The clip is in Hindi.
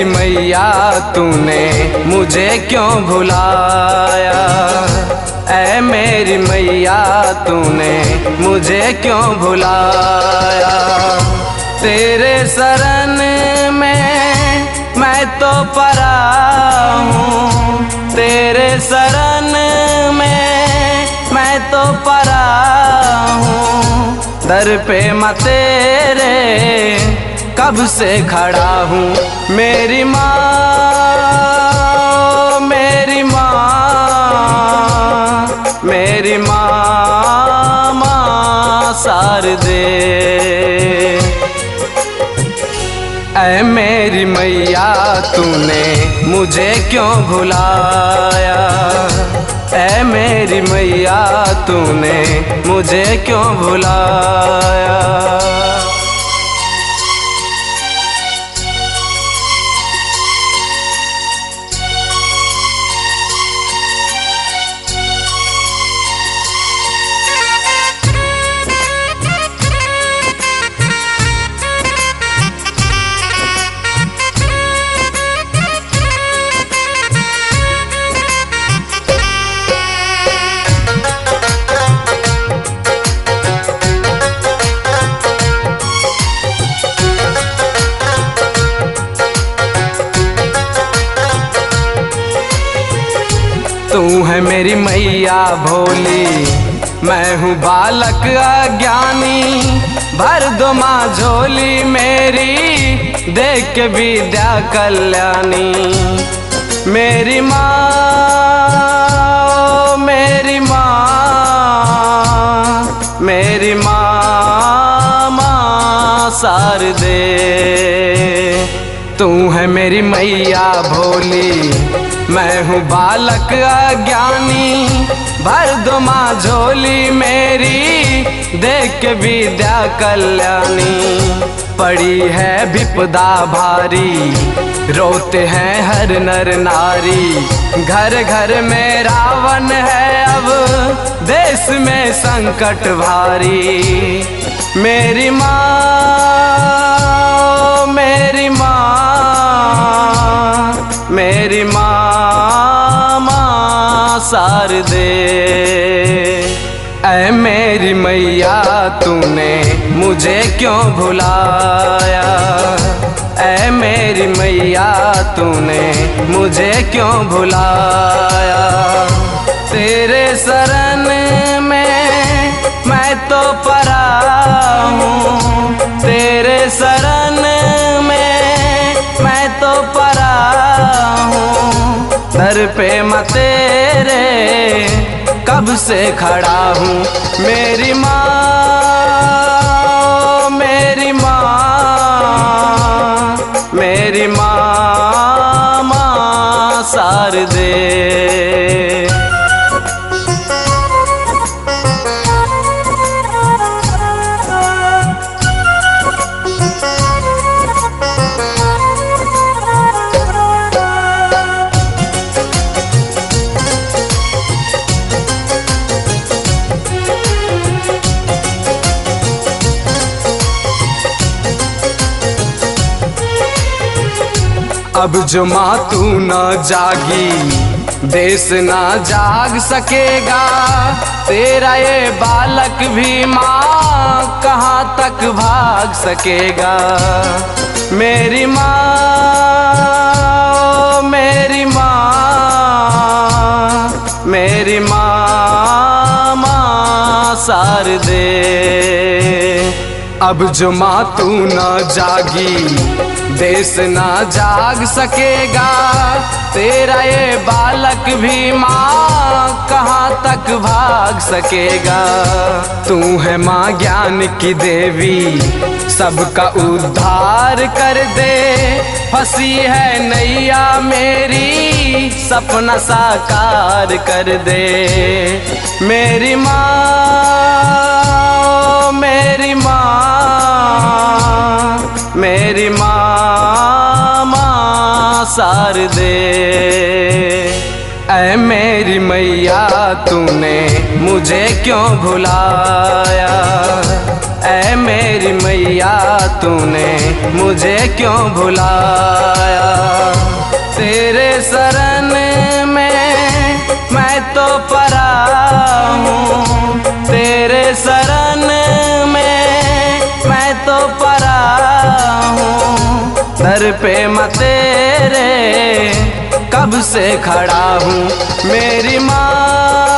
मेरी मैया तूने मुझे क्यों भुलाया, ऐ मेरी मैया तूने मुझे क्यों भुलाया। तेरे शरण में मैं तो परा हूँ, तेरे शरण में मैं तो परा हूँ। दर पे मैं तेरे कब से खड़ा हूँ। मेरी माँ, मेरी माँ, मेरी माँ, माँ शारदे, ऐ मेरी मैया तूने मुझे क्यों भुलाया, ऐ मेरी मैया तूने मुझे क्यों भुलाया। तू है मेरी मैया भोली, मैं हूँ बालक अज्ञानी। भर दो माँ झोली मेरी, देख के विद्या कल्याणी। मेरी माँ, मेरी माँ, मेरी माँ, माँ शारदे, तू है मेरी मैया भोली, मैं हूँ बालक अज्ञानी। भर दो माँ झोली मेरी, देख के विद्या कल्याणी। पड़ी है विपदा भारी, रोते हैं हर नर नारी। घर घर में रावण है, अब देश में संकट भारी। मेरी माँ, मेरी माँ, मेरी माँ, माँ शारदे, ऐ मेरी मैया तूने मुझे क्यों भुलाया, ऐ मेरी मैया तूने मुझे क्यों भुलाया। तेरे शरण में मैं तो परा हूँ, तेरे शरण में मैं तो परा हूँ। दर पे मैं तेरे कब से खड़ा हूँ। मेरी माँ, मेरी माँ, मेरी माँ, माँ शारदे, अब जो माँ तू न जागी, देश न जाग सकेगा। तेरा ये बालक भी माँ कहाँ तक भाग सकेगा। मेरी माँ, मेरी माँ, मेरी माँ, माँ शारदे, अब जो माँ तू न जागी, देश ना जाग सकेगा। तेरा ये बालक भी माँ कहाँ तक भाग सकेगा। तू है माँ ज्ञान की देवी, सबका उद्धार कर दे। फंसी है नैया मेरी, सपना साकार कर दे। मेरी माँ, मेरी माँ, मेरी माँ, माँ शारदे, ऐ मेरी मैया तूने मुझे क्यों भुलाया, ऐ मेरी मैया तूने मुझे क्यों भुलाया। तेरे शरण में मैं तो परा हूँ, तेरे शरण में मैं तो परा हूँ। दर पे मैं तेरे कब से खड़ा हूँ। मेरी माँ